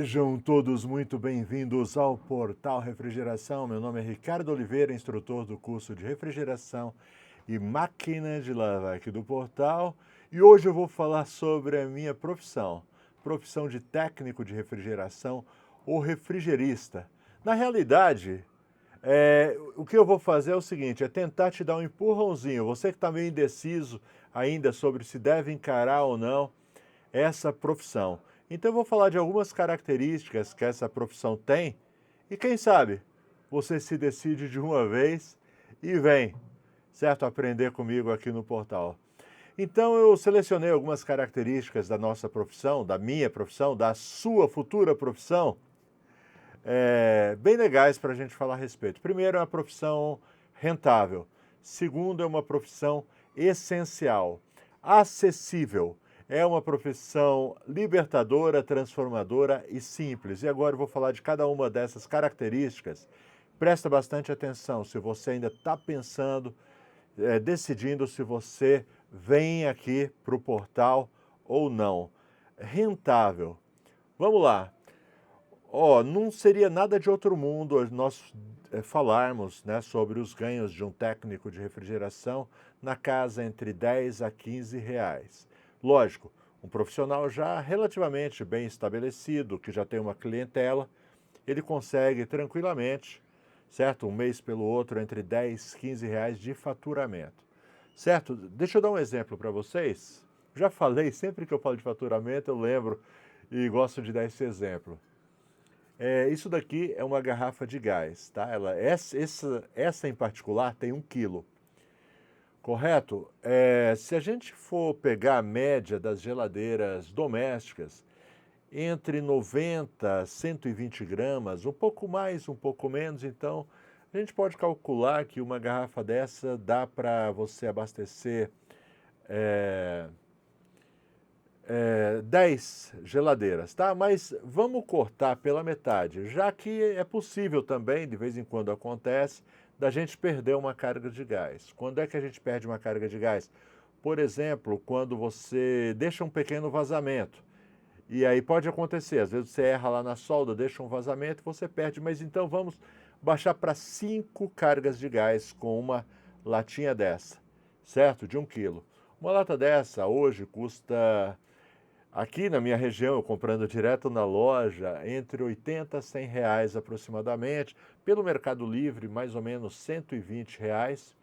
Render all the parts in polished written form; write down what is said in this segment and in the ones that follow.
Sejam todos muito bem-vindos ao Portal Refrigeração. Meu nome é Ricardo Oliveira, instrutor do curso de refrigeração e máquina de lavar aqui do Portal. E hoje eu vou falar sobre a minha profissão de técnico de refrigeração ou refrigerista. Na realidade, o que eu vou fazer é o seguinte, é tentar te dar um empurrãozinho. Você que está meio indeciso ainda sobre se deve encarar ou não essa profissão. Então eu vou falar de algumas características que essa profissão tem e quem sabe você se decide de uma vez e vem, certo? Aprender comigo aqui no portal. Então eu selecionei algumas características da nossa profissão, da minha profissão, da sua futura profissão, bem legais para a gente falar a respeito. Primeiro, é uma profissão rentável. Segundo, é uma profissão essencial, acessível. É uma profissão libertadora, transformadora e simples. E agora eu vou falar de cada uma dessas características. Presta bastante atenção se você ainda está pensando, decidindo se você vem aqui para o portal ou não. Rentável. Vamos lá. Não seria nada de outro mundo nós falarmos, né, sobre os ganhos de um técnico de refrigeração na casa entre 10 a 15 reais. Lógico, um profissional já relativamente bem estabelecido, que já tem uma clientela, ele consegue tranquilamente, certo? Um mês pelo outro, entre 10 e 15 reais de faturamento. Certo? Deixa eu dar um exemplo para vocês. Já falei, sempre que eu falo de faturamento, eu lembro e gosto de dar esse exemplo. Isso daqui é uma garrafa de gás, tá? Essa em particular tem 1 quilo, correto? Se a gente for pegar a média das geladeiras domésticas, entre 90 a 120 gramas, um pouco mais, um pouco menos, então a gente pode calcular que uma garrafa dessa dá para você abastecer 10 geladeiras, tá? Mas vamos cortar pela metade, já que é possível também, de vez em quando acontece, da gente perder uma carga de gás. Quando é que a gente perde uma carga de gás? Por exemplo, quando você deixa um pequeno vazamento. E aí pode acontecer, às vezes você erra lá na solda, deixa um vazamento e você perde. Mas então vamos baixar para 5 cargas de gás com uma latinha dessa, certo? De 1 quilo. Uma lata dessa hoje custa, aqui na minha região, eu comprando direto na loja, entre 80 a 100 reais aproximadamente. Pelo Mercado Livre, mais ou menos 120 reais.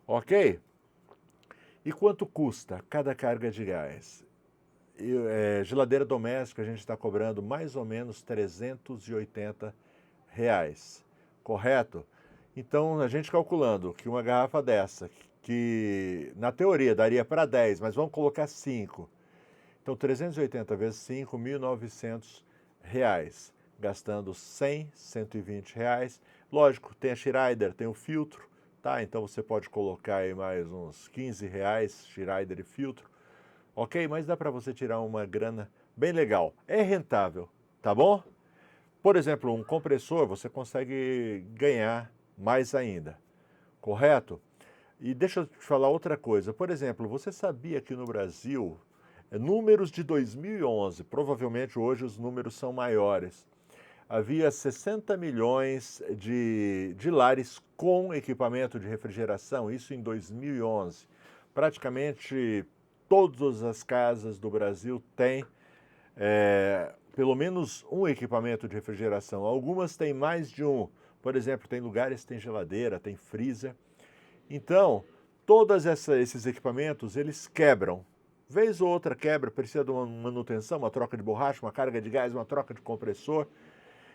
Ok? E quanto custa cada carga de gás? Geladeira doméstica a gente está cobrando mais ou menos 380 reais, correto? Então a gente calculando que uma garrafa dessa, que na teoria daria para 10, mas vamos colocar 5. Então 380 vezes 5, 1.900 reais, gastando 100, 120 reais. Lógico, tem a Schneider, tem o filtro, tá? Então você pode colocar aí mais uns 15 reais, Schneider e filtro. Ok? Mas dá para você tirar uma grana bem legal. É rentável, tá bom? Por exemplo, um compressor você consegue ganhar mais ainda, correto? E deixa eu te falar outra coisa. Por exemplo, você sabia que no Brasil, números de 2011, provavelmente hoje os números são maiores, havia 60 milhões de lares com equipamento de refrigeração, isso em 2011. Praticamente todas as casas do Brasil têm pelo menos um equipamento de refrigeração. Algumas têm mais de um. Por exemplo, tem lugares que tem geladeira, tem freezer. Então, todos esses equipamentos, eles quebram. Vez ou outra quebra, precisa de uma manutenção, uma troca de borracha, uma carga de gás, uma troca de compressor.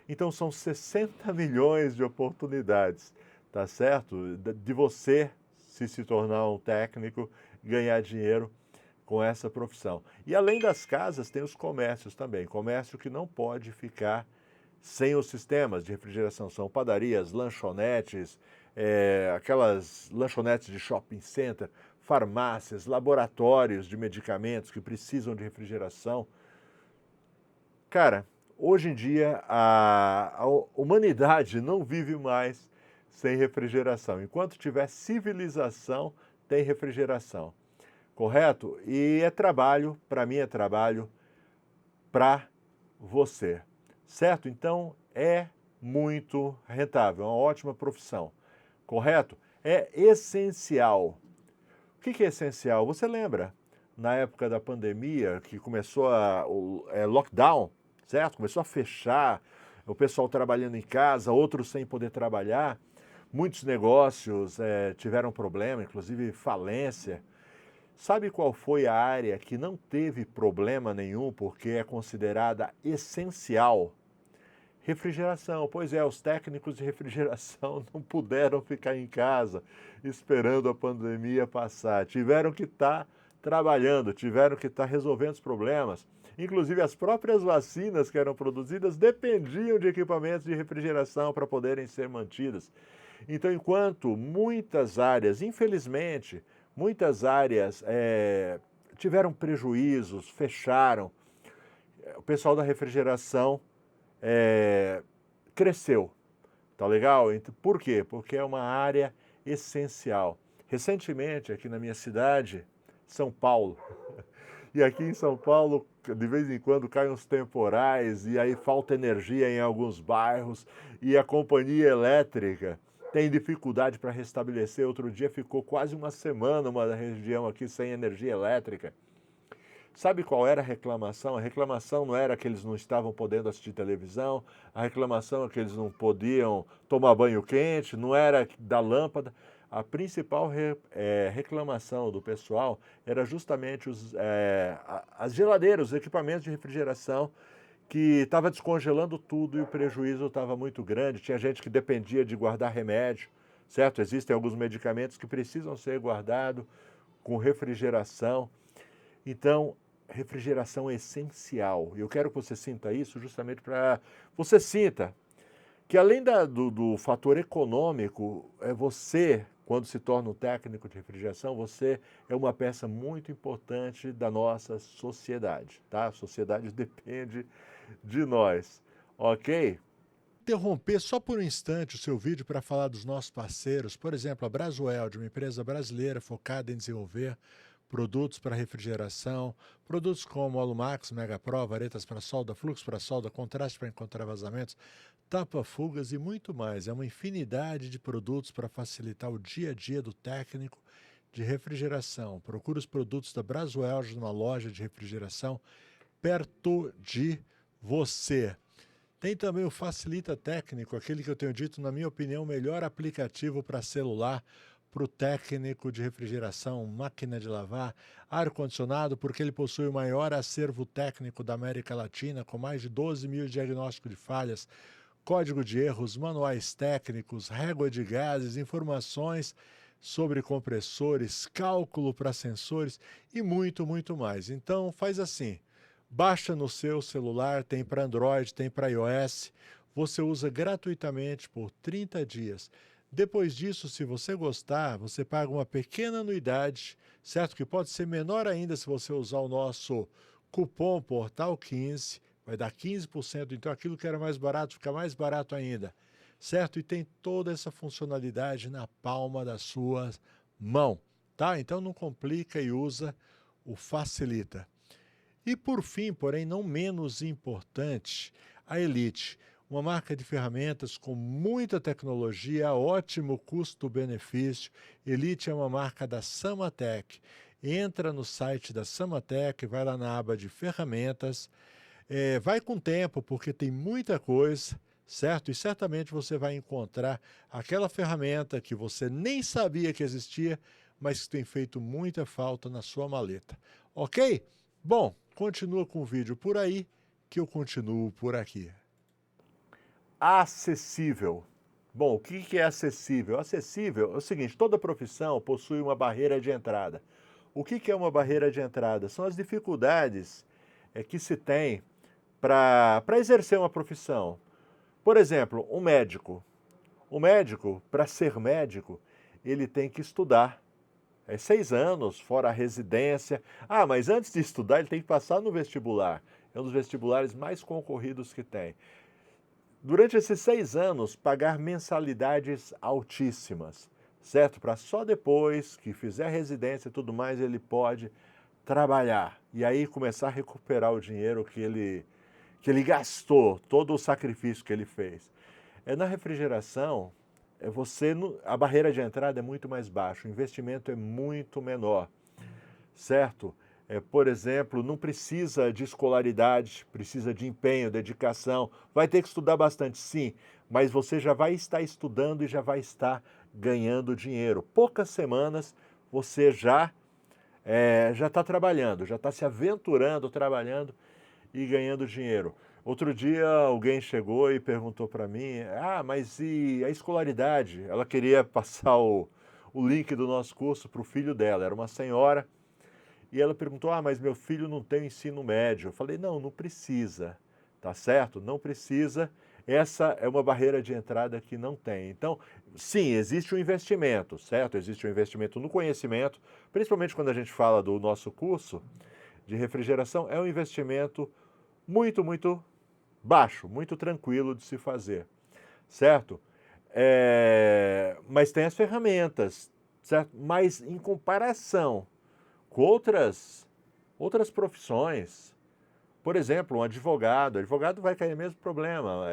Então, são 60 milhões de oportunidades, tá certo? De você se tornar um técnico, ganhar dinheiro com essa profissão. E além das casas, tem os comércios também. Comércio que não pode ficar sem os sistemas de refrigeração. São padarias, lanchonetes, aquelas lanchonetes de shopping center, farmácias, laboratórios de medicamentos que precisam de refrigeração. Cara, hoje em dia a humanidade não vive mais sem refrigeração. Enquanto tiver civilização, tem refrigeração. Correto? E é trabalho, para mim é trabalho para você, certo? Então, é muito rentável, é uma ótima profissão, correto? É essencial. O que é essencial? Você lembra, na época da pandemia, que começou o lockdown, certo? Começou a fechar, o pessoal trabalhando em casa, outros sem poder trabalhar, muitos negócios tiveram problema, inclusive falência. Sabe qual foi a área que não teve problema nenhum porque é considerada essencial? Refrigeração. Pois é, os técnicos de refrigeração não puderam ficar em casa esperando a pandemia passar. Tiveram que estar trabalhando, tiveram que estar resolvendo os problemas. Inclusive, as próprias vacinas que eram produzidas dependiam de equipamentos de refrigeração para poderem ser mantidas. Então, enquanto muitas áreas, infelizmente, muitas áreas tiveram prejuízos, fecharam, o pessoal da refrigeração cresceu, tá legal? Por quê? Porque é uma área essencial. Recentemente, aqui na minha cidade, São Paulo, e aqui em São Paulo, de vez em quando caem uns temporais e aí falta energia em alguns bairros e a companhia elétrica tem dificuldade para restabelecer. Outro dia ficou quase uma semana uma região aqui sem energia elétrica. Sabe qual era a reclamação? A reclamação não era que eles não estavam podendo assistir televisão, a reclamação é que eles não podiam tomar banho quente, não era da lâmpada. A principal reclamação do pessoal era justamente as geladeiras, os equipamentos de refrigeração, que estava descongelando tudo e o prejuízo estava muito grande. Tinha gente que dependia de guardar remédio, certo? Existem alguns medicamentos que precisam ser guardados com refrigeração. Então, refrigeração é essencial. Eu quero que você sinta isso justamente para você sinta que além do fator econômico, você, quando se torna um técnico de refrigeração, você é uma peça muito importante da nossa sociedade, tá? A sociedade depende de nós, ok? Interromper só por um instante o seu vídeo para falar dos nossos parceiros, por exemplo, a Braswell, uma empresa brasileira focada em desenvolver produtos para refrigeração, produtos como Alumax, Megapro, varetas para solda, fluxo para solda, contraste para encontrar vazamentos, tapa-fugas e muito mais. É uma infinidade de produtos para facilitar o dia a dia do técnico de refrigeração. Procure os produtos da Braswell numa loja de refrigeração perto de você. Tem também o Facilita Técnico, aquele que eu tenho dito, na minha opinião, o melhor aplicativo para celular para o técnico de refrigeração, máquina de lavar, ar-condicionado, porque ele possui o maior acervo técnico da América Latina, com mais de 12 mil diagnósticos de falhas, código de erros, manuais técnicos, régua de gases, informações sobre compressores, cálculo para sensores e muito, muito mais. Então, faz assim. Baixa no seu celular, tem para Android, tem para iOS, você usa gratuitamente por 30 dias. Depois disso, se você gostar, você paga uma pequena anuidade, certo? Que pode ser menor ainda se você usar o nosso cupom Portal15, vai dar 15%, então aquilo que era mais barato fica mais barato ainda, certo? E tem toda essa funcionalidade na palma da sua mão, tá? Então não complica e usa o Facilita. E por fim, porém não menos importante, a Elite, uma marca de ferramentas com muita tecnologia, ótimo custo-benefício. Elite é uma marca da Samatec. Entra no site da Samatec, vai lá na aba de ferramentas, vai com tempo, porque tem muita coisa, certo? E certamente você vai encontrar aquela ferramenta que você nem sabia que existia, mas que tem feito muita falta na sua maleta. Ok? Bom, continua com o vídeo por aí, que eu continuo por aqui. Acessível. Bom, o que é acessível? Acessível é o seguinte, toda profissão possui uma barreira de entrada. O que é uma barreira de entrada? São as dificuldades que se tem para exercer uma profissão. Por exemplo, um médico. O médico, para ser médico, ele tem que estudar. 6 anos, fora a residência. Ah, mas antes de estudar, ele tem que passar no vestibular. É um dos vestibulares mais concorridos que tem. Durante esses 6 anos, pagar mensalidades altíssimas, certo? Para só depois que fizer residência e tudo mais, ele pode trabalhar. E aí começar a recuperar o dinheiro que ele gastou, todo o sacrifício que ele fez. Na refrigeração, a barreira de entrada é muito mais baixa, o investimento é muito menor, certo? Por exemplo, não precisa de escolaridade, precisa de empenho, dedicação. Vai ter que estudar bastante, sim, mas você já vai estar estudando e já vai estar ganhando dinheiro. Poucas semanas você já está trabalhando, já está se aventurando, trabalhando e ganhando dinheiro. Outro dia alguém chegou e perguntou para mim, mas e a escolaridade? Ela queria passar o link do nosso curso para o filho dela, era uma senhora, e ela perguntou, mas meu filho não tem ensino médio. Eu falei, não precisa, tá certo? Não precisa, essa é uma barreira de entrada que não tem. Então, sim, existe um investimento, certo? Existe um investimento no conhecimento, principalmente quando a gente fala do nosso curso de refrigeração, é um investimento muito, muito baixo, muito tranquilo de se fazer, certo? Mas tem as ferramentas, certo? Mas em comparação com outras profissões, por exemplo, um advogado vai cair no mesmo problema,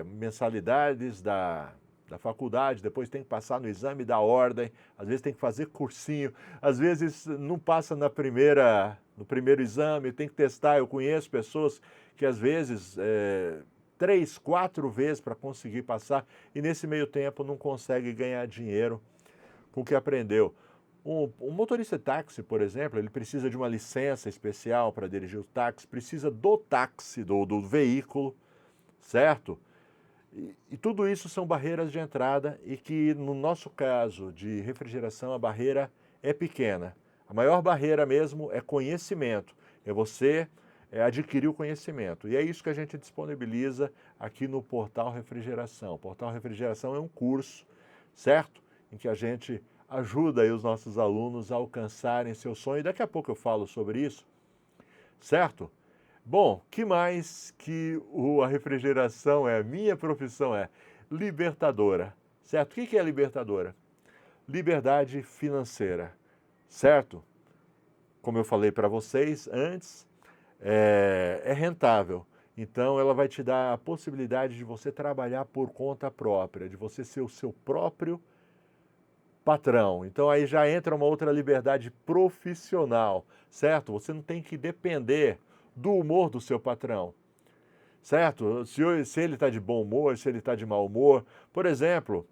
mensalidades da faculdade, depois tem que passar no exame da ordem, às vezes tem que fazer cursinho, às vezes não passa no primeiro exame, tem que testar. Eu conheço pessoas que às vezes 3, 4 vezes para conseguir passar e nesse meio tempo não consegue ganhar dinheiro com o que aprendeu. Um motorista de táxi, por exemplo, ele precisa de uma licença especial para dirigir o táxi, precisa do táxi, do veículo, certo? E tudo isso são barreiras de entrada e que, no nosso caso de refrigeração, a barreira é pequena. A maior barreira mesmo é conhecimento, é você adquirir o conhecimento. E é isso que a gente disponibiliza aqui no Portal Refrigeração. O Portal Refrigeração é um curso, certo? Em que a gente ajuda aí os nossos alunos a alcançarem seu sonho. Daqui a pouco eu falo sobre isso, certo? Bom, que mais que a refrigeração minha profissão libertadora, certo? O que é libertadora? Liberdade financeira, certo? Como eu falei para vocês antes, é rentável. Então, ela vai te dar a possibilidade de você trabalhar por conta própria, de você ser o seu próprio patrão. Então, aí já entra uma outra liberdade profissional, certo? Você não tem que depender do humor do seu patrão, certo? Se ele está de bom humor, se ele está de mau humor. Por exemplo,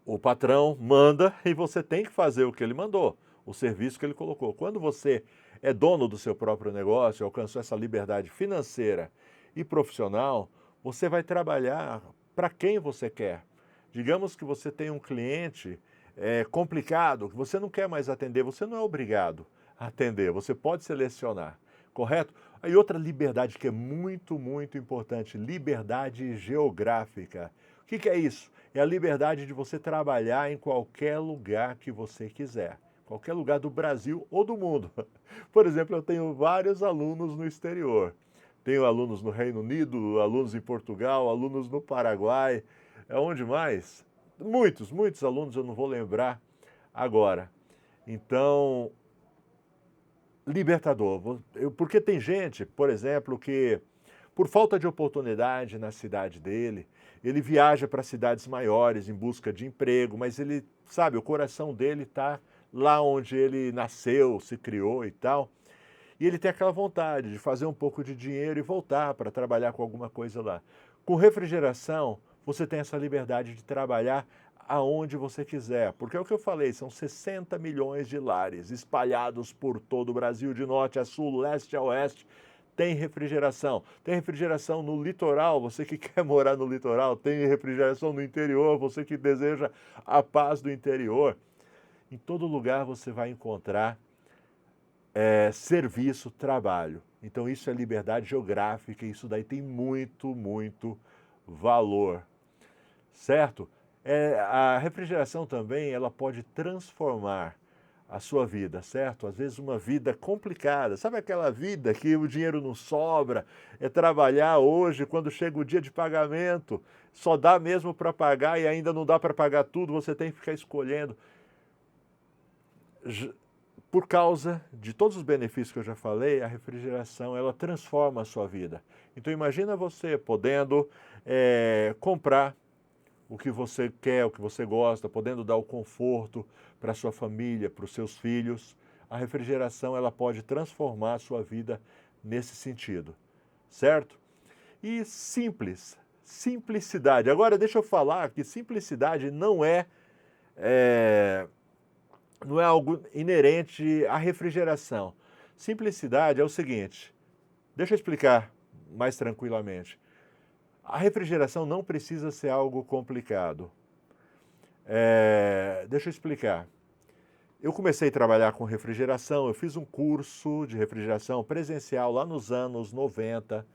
o patrão manda e você tem que fazer o que ele mandou, o serviço que ele colocou. Quando você é dono do seu próprio negócio, alcançou essa liberdade financeira e profissional, você vai trabalhar para quem você quer. Digamos que você tem um cliente complicado, que você não quer mais atender, você não é obrigado a atender, você pode selecionar, correto? Aí outra liberdade que é muito, muito importante, liberdade geográfica. O que é isso? É a liberdade de você trabalhar em qualquer lugar que você quiser. Qualquer lugar do Brasil ou do mundo. Por exemplo, eu tenho vários alunos no exterior. Tenho alunos no Reino Unido, alunos em Portugal, alunos no Paraguai. Onde mais? Muitos, muitos alunos, eu não vou lembrar agora. Então, libertador. Porque tem gente, por exemplo, que por falta de oportunidade na cidade dele, ele viaja para cidades maiores em busca de emprego, mas ele, sabe, o coração dele está lá onde ele nasceu, se criou e tal. E ele tem aquela vontade de fazer um pouco de dinheiro e voltar para trabalhar com alguma coisa lá. Com refrigeração, você tem essa liberdade de trabalhar aonde você quiser, porque é o que eu falei, são 60 milhões de lares espalhados por todo o Brasil, de norte a sul, leste a oeste. Tem refrigeração. Tem refrigeração no litoral, você que quer morar no litoral. Tem refrigeração no interior, você que deseja a paz do interior. Em todo lugar você vai encontrar serviço, trabalho. Então isso é liberdade geográfica, isso daí tem muito, muito valor, certo? A refrigeração também, ela pode transformar a sua vida, certo? Às vezes uma vida complicada, sabe aquela vida que o dinheiro não sobra, é trabalhar hoje, quando chega o dia de pagamento, só dá mesmo para pagar e ainda não dá para pagar tudo, você tem que ficar escolhendo. por causa de todos os benefícios que eu já falei, a refrigeração ela transforma a sua vida. Então imagina você podendo comprar o que você quer, o que você gosta, podendo dar o conforto para a sua família, para os seus filhos. A refrigeração ela pode transformar a sua vida nesse sentido, certo? E simples, simplicidade. Agora deixa eu falar que simplicidade não é algo inerente à refrigeração. Simplicidade é o seguinte, deixa eu explicar mais tranquilamente. A refrigeração não precisa ser algo complicado. Deixa eu explicar. Eu comecei a trabalhar com refrigeração, eu fiz um curso de refrigeração presencial lá nos anos 90.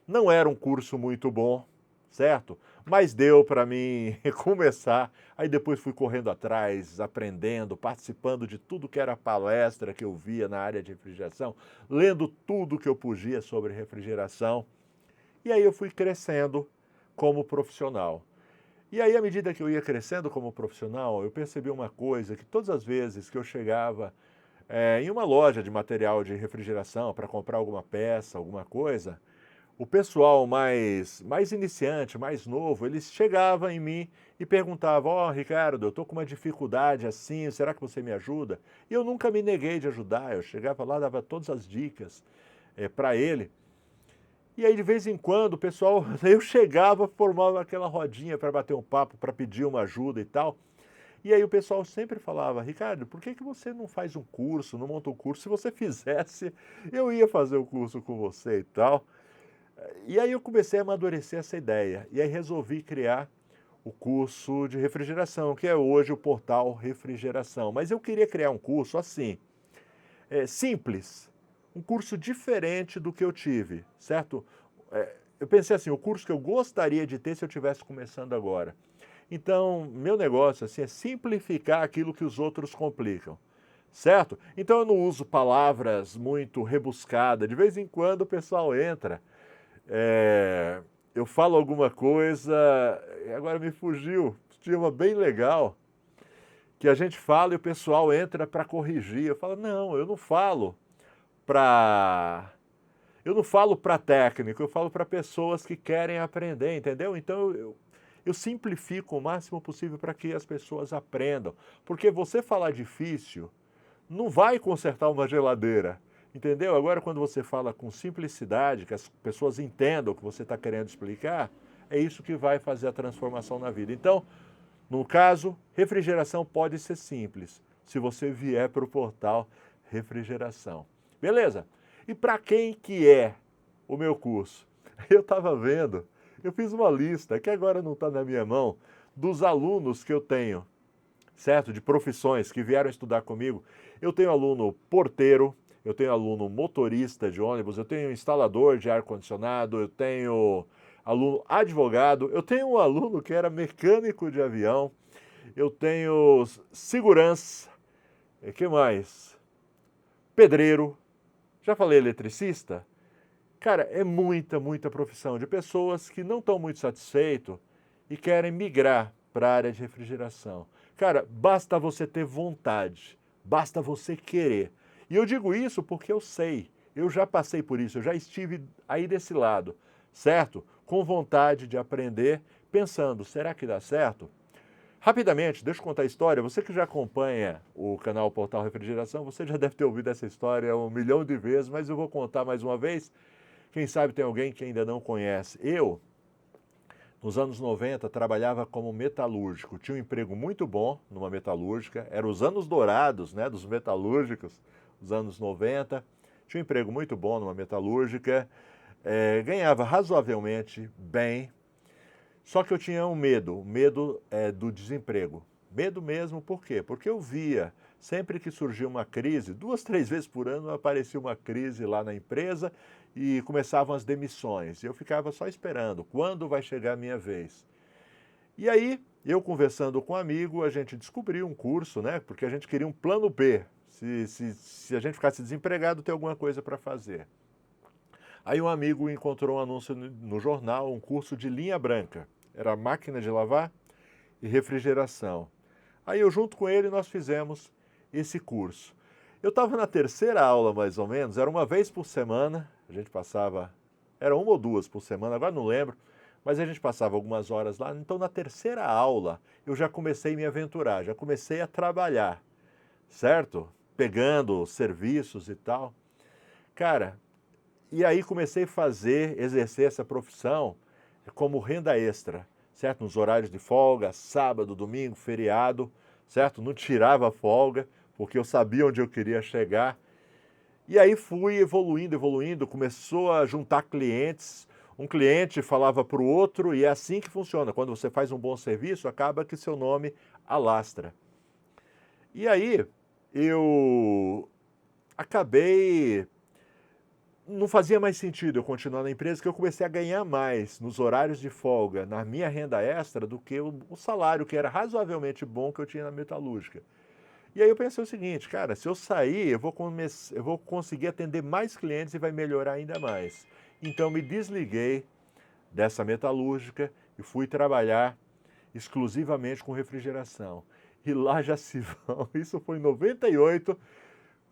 Não era um curso muito bom, certo? Mas deu para mim começar. Aí depois fui correndo atrás, aprendendo, participando de tudo que era palestra que eu via na área de refrigeração, lendo tudo que eu podia sobre refrigeração. E aí eu fui crescendo como profissional. E aí, à medida que eu ia crescendo como profissional, eu percebi uma coisa, que todas as vezes que eu chegava em uma loja de material de refrigeração para comprar alguma peça, alguma coisa, o pessoal mais iniciante, mais novo, eles chegavam em mim e perguntavam, Ricardo, eu estou com uma dificuldade assim, será que você me ajuda? E eu nunca me neguei de ajudar, eu chegava lá, dava todas as dicas para ele. E aí, de vez em quando, o pessoal, eu chegava, formava aquela rodinha para bater um papo, para pedir uma ajuda e tal. E aí o pessoal sempre falava, Ricardo, por que você não faz um curso, não monta um curso? Se você fizesse, eu ia fazer o curso com você e tal. E aí eu comecei a amadurecer essa ideia. E aí resolvi criar o curso de refrigeração, que é hoje o portal Refrigeração. Mas eu queria criar um curso assim, simples, um curso diferente do que eu tive, certo? Eu pensei assim, o curso que eu gostaria de ter se eu estivesse começando agora. Então, meu negócio assim, é simplificar aquilo que os outros complicam, certo? Então eu não uso palavras muito rebuscadas. De vez em quando o pessoal entra, eu falo alguma coisa, agora me fugiu, tinha uma bem legal, que a gente fala e o pessoal entra para corrigir. Eu falo, não, eu não falo para técnico, eu falo para pessoas que querem aprender, entendeu? Então eu simplifico o máximo possível para que as pessoas aprendam. Porque você falar difícil não vai consertar uma geladeira, entendeu? Agora, quando você fala com simplicidade, que as pessoas entendam o que você está querendo explicar, é isso que vai fazer a transformação na vida. Então, no caso, refrigeração pode ser simples, se você vier para o portal Refrigeração. Beleza? E para quem que é o meu curso? Eu estava vendo, eu fiz uma lista, que agora não está na minha mão, dos alunos que eu tenho, certo? De profissões que vieram estudar comigo. Eu tenho aluno porteiro, eu tenho aluno motorista de ônibus, eu tenho instalador de ar-condicionado, eu tenho aluno advogado, eu tenho um aluno que era mecânico de avião, eu tenho segurança, e que mais? Pedreiro, já falei eletricista? Cara, é muita profissão de pessoas que não estão muito satisfeitos e querem migrar para a área de refrigeração. Cara, basta você ter vontade, basta você querer. E eu digo isso porque eu sei, eu já passei por isso, eu já estive aí desse lado, certo? Com vontade de aprender, pensando, será que dá certo? Rapidamente, deixa eu contar a história. Você que já acompanha o canal Portal Refrigeração, você já deve ter ouvido essa história 1 milhão de vezes, mas eu vou contar mais uma vez. Quem sabe tem alguém que ainda não conhece. Eu, nos anos 90, trabalhava como metalúrgico. Tinha um emprego muito bom numa metalúrgica. Eram os anos dourados, né, dos metalúrgicos, os anos 90. Tinha um emprego muito bom numa metalúrgica. Ganhava razoavelmente bem. Só que eu tinha um medo do desemprego. Medo mesmo, por quê? Porque eu via, sempre que surgia uma crise, 2, 3 vezes por ano aparecia uma crise lá na empresa e começavam as demissões. E eu ficava só esperando, quando vai chegar a minha vez? E aí, eu conversando com um amigo, a gente descobriu um curso, né? Porque a gente queria um plano B. Se a gente ficasse desempregado, tem alguma coisa para fazer. Aí um amigo encontrou um anúncio no jornal, um curso de linha branca. Era máquina de lavar e refrigeração. Aí eu junto com ele nós fizemos esse curso. Eu estava na terceira aula, mais ou menos, era uma vez por semana, a gente passava, era uma ou duas por semana, agora não lembro, mas a gente passava algumas horas lá. Então, na terceira aula, eu já comecei a me aventurar, já comecei a trabalhar, certo? Pegando serviços e tal. Cara, e aí comecei a exercer essa profissão como renda extra, certo? Nos horários de folga, sábado, domingo, feriado, certo? Não tirava folga, porque eu sabia onde eu queria chegar. E aí fui evoluindo, evoluindo, começou a juntar clientes. Um cliente falava para o outro e é assim que funciona. Quando você faz um bom serviço, acaba que seu nome alastra. E aí eu acabei não fazia mais sentido eu continuar na empresa, que eu comecei a ganhar mais nos horários de folga, na minha renda extra, do que o salário, que era razoavelmente bom, que eu tinha na metalúrgica. E aí eu pensei o seguinte, cara, se eu sair, eu vou conseguir atender mais clientes e vai melhorar ainda mais. Então me desliguei dessa metalúrgica e fui trabalhar exclusivamente com refrigeração. E lá já se vão, isso foi em 98.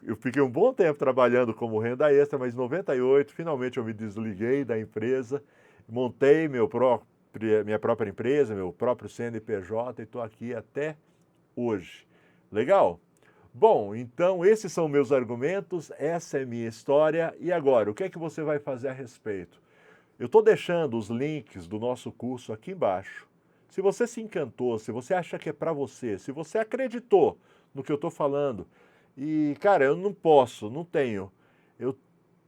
Eu fiquei um bom tempo trabalhando como renda extra, mas em 98, finalmente eu me desliguei da empresa, montei minha própria empresa, meu próprio CNPJ e estou aqui até hoje. Legal? Bom, então esses são meus argumentos, essa é minha história. E agora, o que é que você vai fazer a respeito? Eu estou deixando os links do nosso curso aqui embaixo. Se você se encantou, se você acha que é para você, se você acreditou no que eu estou falando, e, cara, eu não posso, não tenho. Eu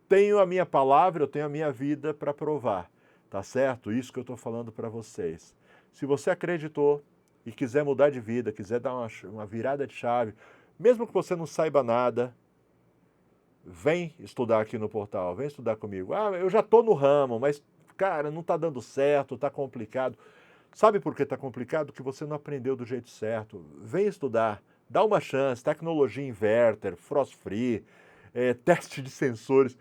tenho a minha palavra, eu tenho a minha vida para provar, tá certo? Isso que eu estou falando para vocês. Se você acreditou e quiser mudar de vida, quiser dar uma virada de chave, mesmo que você não saiba nada, vem estudar aqui no portal, vem estudar comigo. Ah, eu já estou no ramo, mas, cara, não está dando certo, está complicado. Sabe por que está complicado? Que você não aprendeu do jeito certo. Vem estudar, dá uma chance, tecnologia inverter, frost free, teste de sensores,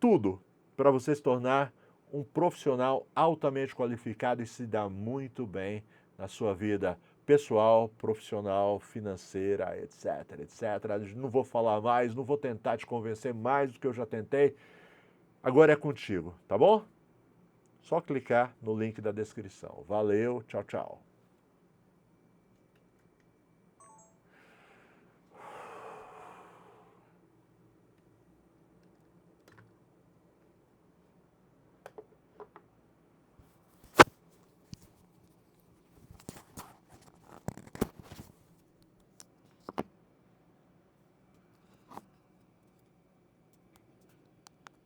tudo para você se tornar um profissional altamente qualificado e se dar muito bem na sua vida pessoal, profissional, financeira, etc, etc. Não vou falar mais, não vou tentar te convencer mais do que eu já tentei. Agora é contigo, tá bom? Só clicar no link da descrição. Valeu, tchau, tchau.